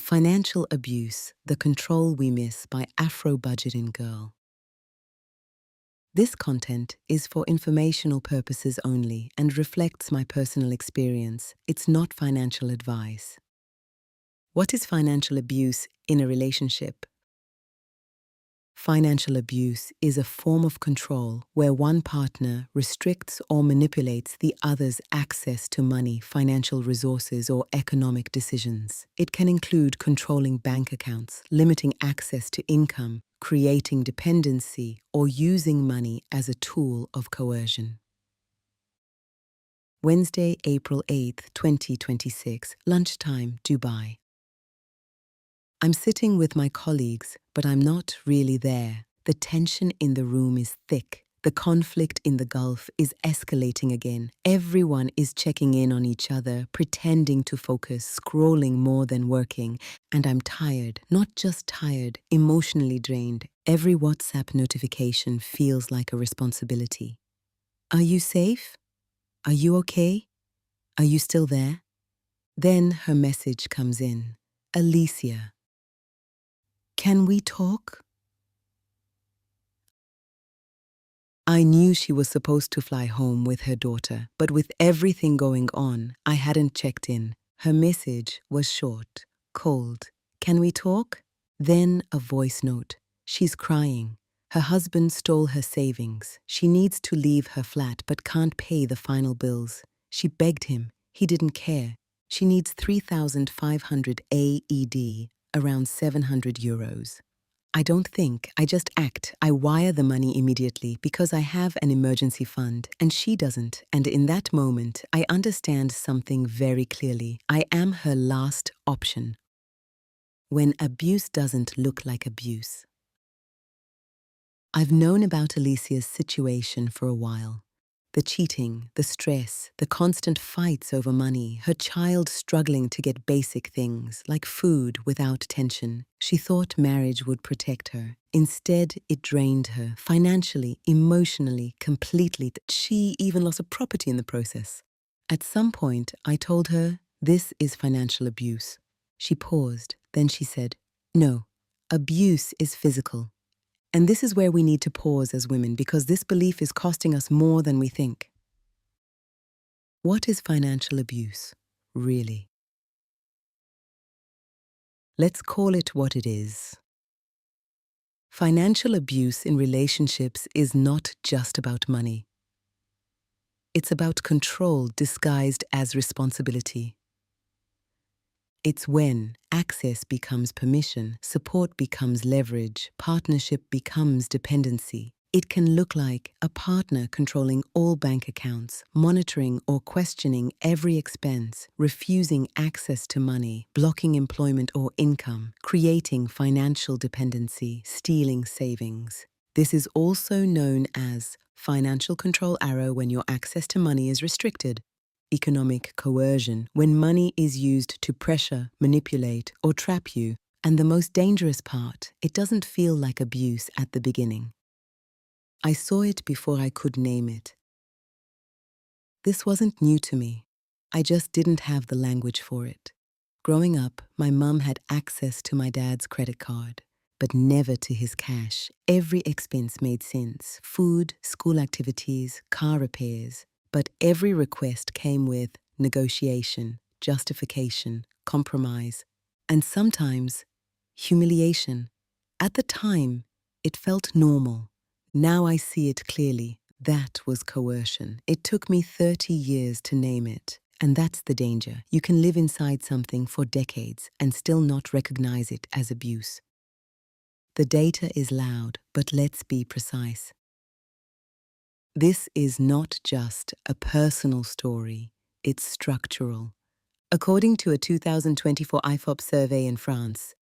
Financial Abuse, The Control We Miss by AfroBudgetingirl. This content is for informational purposes only and reflects my personal experience. It's not financial advice. What is financial abuse in a relationship? Financial abuse is a form of control where one partner restricts or manipulates the other's access to money, financial resources, or economic decisions. It can include controlling bank accounts, limiting access to income, creating dependency, or using money as a tool of coercion. Wednesday, April 8th, 2026, lunchtime, Dubai. I'm sitting with my colleagues, but I'm not really there. The tension in the room is thick. The conflict in the Gulf is escalating again. Everyone is checking in on each other, pretending to focus, scrolling more than working. And I'm tired, not just tired, emotionally drained. Every WhatsApp notification feels like a responsibility. Are you safe? Are you okay? Are you still there? Then her message comes in. Alicia. Can we talk? I knew she was supposed to fly home with her daughter, but with everything going on, I hadn't checked in. Her message was short, cold. Can we talk? Then a voice note. She's crying. Her husband stole her savings. She needs to leave her flat but can't pay the final bills. She begged him. He didn't care. She needs 3,500 AED, around 700 euros. I don't think, I just act. I wire the money immediately because I have an emergency fund and she doesn't. And in that moment, I understand something very clearly. I am her last option. When abuse doesn't look like abuse. I've known about Alicia's situation for a while. The cheating, the stress, the constant fights over money, her child struggling to get basic things like food without tension. She thought marriage would protect her. Instead, it drained her financially, emotionally, completely. She even lost a property in the process. At some point, I told her, this is financial abuse. She paused, then she said, no, abuse is physical. And this is where we need to pause as women because this belief is costing us more than we think. What is financial abuse, really? Let's call it what it is. Financial abuse in relationships is not just about money. It's about control disguised as responsibility. It's when access becomes permission, support becomes leverage, partnership becomes dependency. It can look like a partner controlling all bank accounts, monitoring or questioning every expense, refusing access to money, blocking employment or income, creating financial dependency, stealing savings. This is also known as financial control arrow when your access to money is restricted. Economic coercion, when money is used to pressure, manipulate, or trap you. And the most dangerous part, it doesn't feel like abuse at the beginning. I saw it before I could name it. This wasn't new to me. I just didn't have the language for it. Growing up, my mum had access to my dad's credit card, but never to his cash. Every expense made sense: food, school activities, car repairs. But every request came with negotiation, justification, compromise, and sometimes humiliation. At the time, it felt normal. Now I see it clearly. That was coercion. It took me 30 years to name it. And that's the danger. You can live inside something for decades and still not recognize it as abuse. The data is loud, but let's be precise. This is not just a personal story, it's structural. According to a 2024 IFOP survey in France,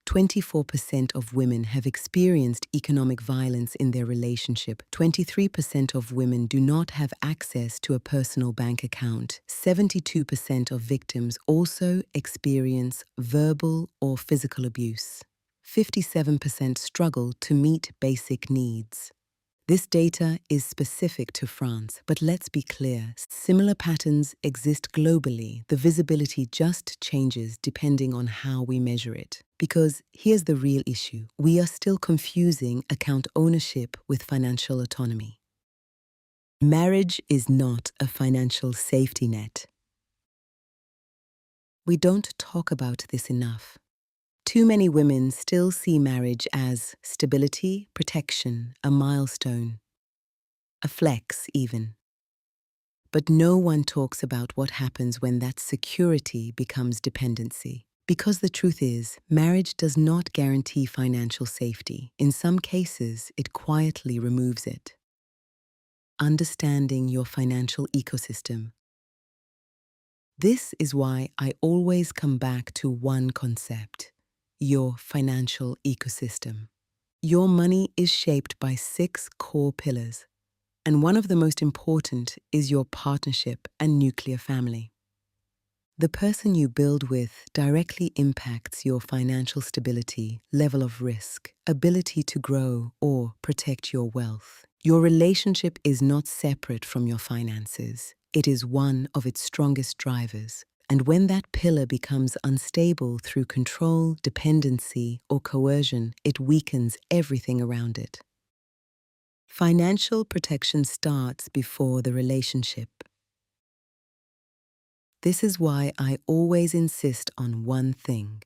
24% of women have experienced economic violence in their relationship. 23% of women do not have access to a personal bank account. 72% of victims also experience verbal or physical abuse. 57% struggle to meet basic needs. This data is specific to France, but let's be clear, similar patterns exist globally. The visibility just changes depending on how we measure it. Because here's the real issue. We are still confusing account ownership with financial autonomy. Marriage is not a financial safety net. We don't talk about this enough. Too many women still see marriage as stability, protection, a milestone, a flex even. But no one talks about what happens when that security becomes dependency. Because the truth is, marriage does not guarantee financial safety. In some cases, it quietly removes it. Understanding your financial ecosystem. This is why I always come back to one concept: your financial ecosystem. Your money is shaped by 6 core pillars, and one of the most important is your partnership and nuclear family. The person you build with directly impacts your financial stability, level of risk, ability to grow or protect your wealth. Your relationship is not separate from your finances. It is one of its strongest drivers. And when that pillar becomes unstable through control, dependency, or coercion, it weakens everything around it. Financial protection starts before the relationship. This is why I always insist on one thing.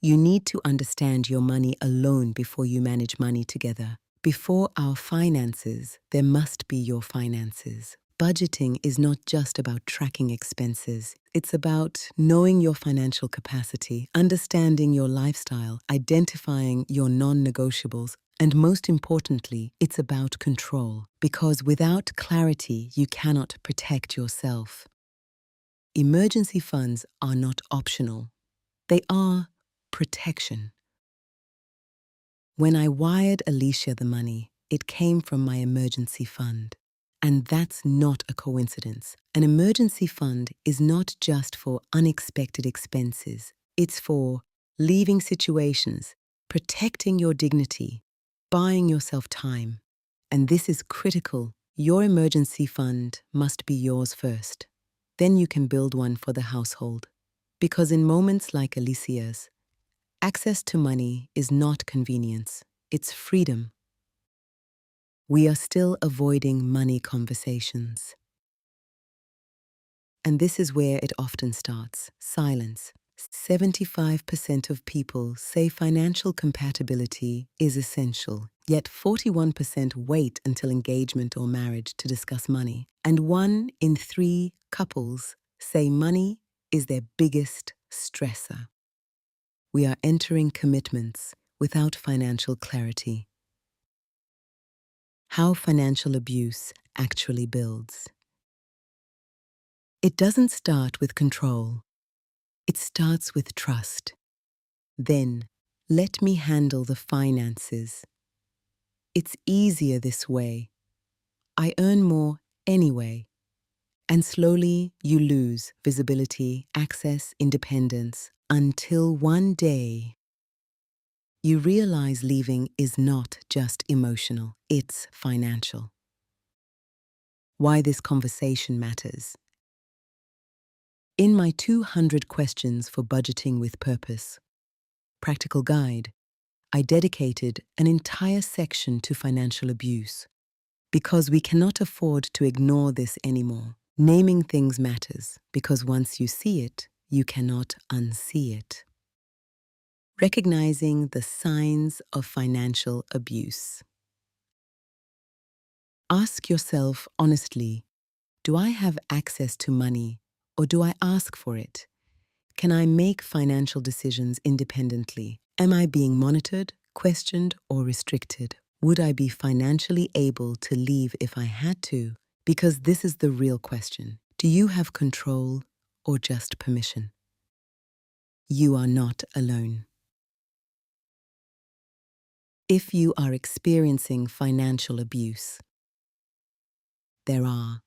You need to understand your money alone before you manage money together. Before our finances, there must be your finances. Budgeting is not just about tracking expenses. It's about knowing your financial capacity, understanding your lifestyle, identifying your non-negotiables, and most importantly, it's about control. Because without clarity, you cannot protect yourself. Emergency funds are not optional. They are protection. When I wired Alicia the money, it came from my emergency fund. And that's not a coincidence. An emergency fund is not just for unexpected expenses. It's for leaving situations, protecting your dignity, buying yourself time. And this is critical. Your emergency fund must be yours first. Then you can build one for the household. Because in moments like Alicia's, access to money is not convenience, it's freedom. We are still avoiding money conversations. And this is where it often starts: silence. 75% of people say financial compatibility is essential, yet 41% wait until engagement or marriage to discuss money. And 1 in 3 couples say money is their biggest stressor. We are entering commitments without financial clarity. How financial abuse actually builds. It doesn't start with control. It starts with trust. Then, let me handle the finances. It's easier this way. I earn more anyway. And slowly you lose visibility, access, independence, until one day you realize leaving is not just emotional, it's financial. Why this conversation matters. In my 200 questions for budgeting with purpose practical guide, I dedicated an entire section to financial abuse. Because we cannot afford to ignore this anymore. Naming things matters, because once you see it, you cannot unsee it. Recognizing the signs of financial abuse. Ask yourself honestly, do I have access to money, or do I ask for it? Can I make financial decisions independently? Am I being monitored, questioned, or restricted? Would I be financially able to leave if I had to? Because this is the real question. Do you have control or just permission? You are not alone. If you are experiencing financial abuse, there are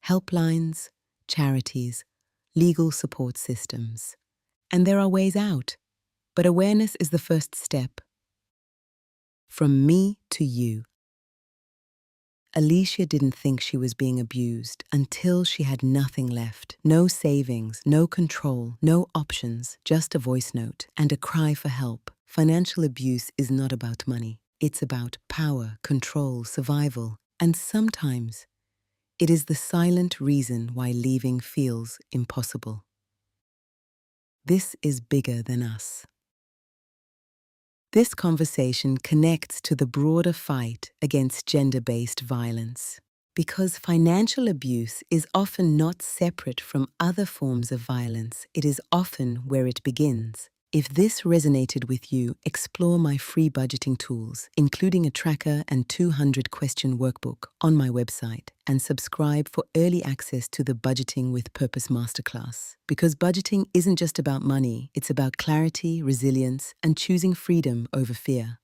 helplines, charities, legal support systems, and there are ways out. But awareness is the first step. From me to you, Alicia didn't think she was being abused until she had nothing left. No savings, no control, no options, just a voice note and a cry for help. Financial abuse is not about money. It's about power, control, survival, and sometimes it is the silent reason why leaving feels impossible. This is bigger than us. This conversation connects to the broader fight against gender-based violence, because financial abuse is often not separate from other forms of violence. It is often where it begins. If this resonated with you, explore my free budgeting tools, including a tracker and 200-question workbook on my website, and subscribe for early access to the Budgeting with Purpose Masterclass. Because budgeting isn't just about money, it's about clarity, resilience, and choosing freedom over fear.